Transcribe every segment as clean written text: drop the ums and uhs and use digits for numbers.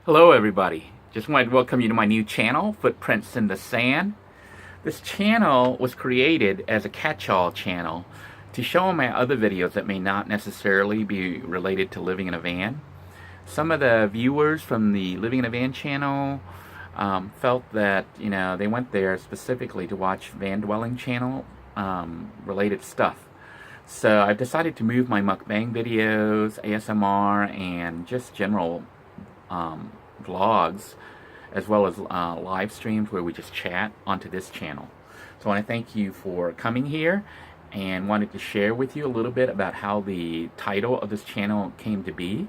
Hello everybody, just wanted to welcome you to my new channel, Footprints in the Sand. This channel was created as a catch-all channel to show my other videos that may not necessarily be related to living in a van. Some of the viewers from the Living in a Van channel felt that they went there specifically to watch van dwelling channel related stuff. So I've decided to move my mukbang videos, ASMR, and just general vlogs, as well as live streams where we just chat, onto this channel. So I want to thank you for coming here, and wanted to share with you a little bit about how the title of this channel came to be.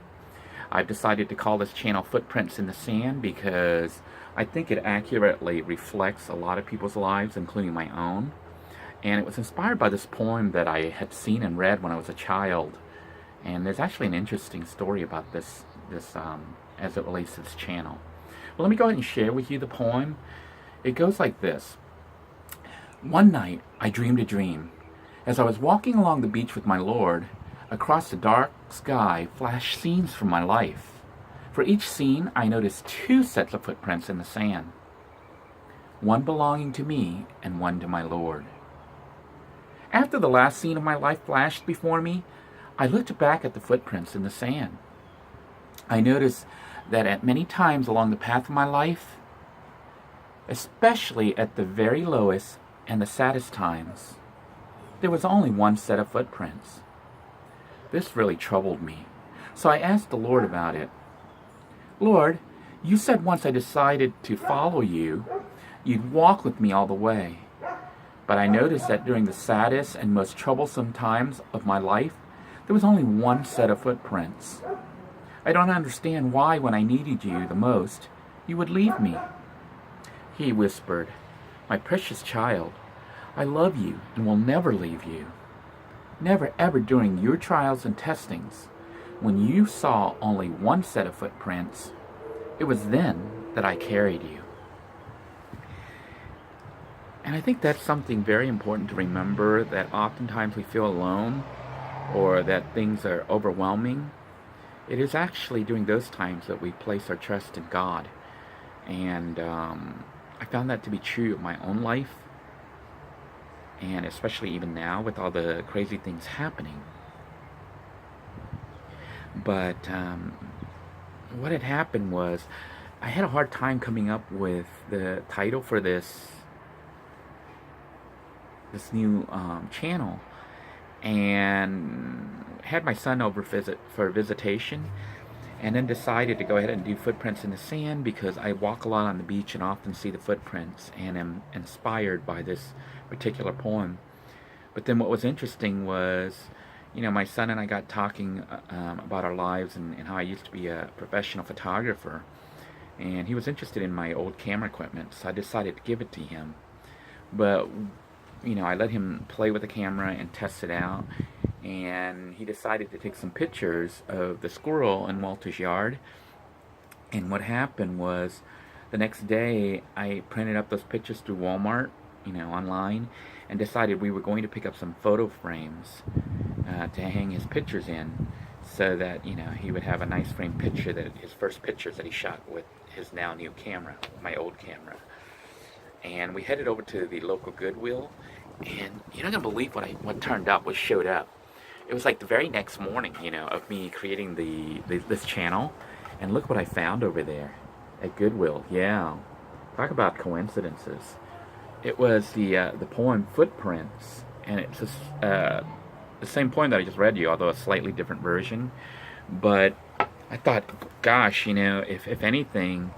I've decided to call this channel Footprints in the Sand because I think it accurately reflects a lot of people's lives, including my own. And it was inspired by this poem that I had seen and read when I was a child. And there's actually an interesting story about this as it relates to this channel. Well, let me go ahead and share with you the poem. It goes like this. One night, I dreamed a dream. As I was walking along the beach with my Lord, across the dark sky flashed scenes from my life. For each scene, I noticed two sets of footprints in the sand. One belonging to me and one to my Lord. After the last scene of my life flashed before me, I looked back at the footprints in the sand. I noticed that at many times along the path of my life, especially at the very lowest and the saddest times, there was only one set of footprints. This really troubled me, so I asked the Lord about it. Lord, you said once I decided to follow you, you'd walk with me all the way. But I noticed that during the saddest and most troublesome times of my life, there was only one set of footprints. I don't understand why, when I needed you the most, you would leave me. He whispered, my precious child, I love you and will never leave you. Never ever during your trials and testings, when you saw only one set of footprints, it was then that I carried you. And I think that's something very important to remember, that oftentimes we feel alone or that things are overwhelming. It is actually during those times that we place our trust in God. And I found that to be true of my own life, and especially even now with all the crazy things happening. But what had happened was I had a hard time coming up with the title for this new channel, and had my son over for visitation, and then decided to go ahead and do Footprints in the Sand because I walk a lot on the beach and often see the footprints and am inspired by this particular poem. But then what was interesting was, my son and I got talking about our lives and how I used to be a professional photographer, and he was interested in my old camera equipment, so I decided to give it to him. But I let him play with the camera and test it out, and he decided to take some pictures of the squirrel in Walter's yard. And what happened was, the next day I printed up those pictures through Walmart, online, and decided we were going to pick up some photo frames to hang his pictures in, so that he would have a nice framed picture, that his first pictures that he shot with his now new camera, my old camera. And we headed over to the local Goodwill, and you're not gonna believe what turned up, what showed up. It was like the very next morning, of me creating this channel, and look what I found over there at Goodwill. Yeah, talk about coincidences. It was the poem Footprints, and it's just, the same poem that I just read you, although a slightly different version. But I thought, gosh, if anything,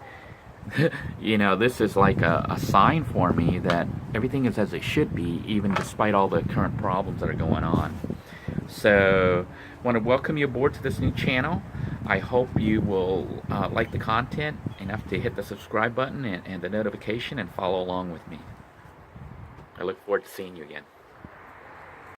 this is like a sign for me that everything is as it should be, even despite all the current problems that are going on. So I want to welcome you aboard to this new channel. I hope you will like the content enough to hit the subscribe button and the notification and follow along with me. I look forward to seeing you again.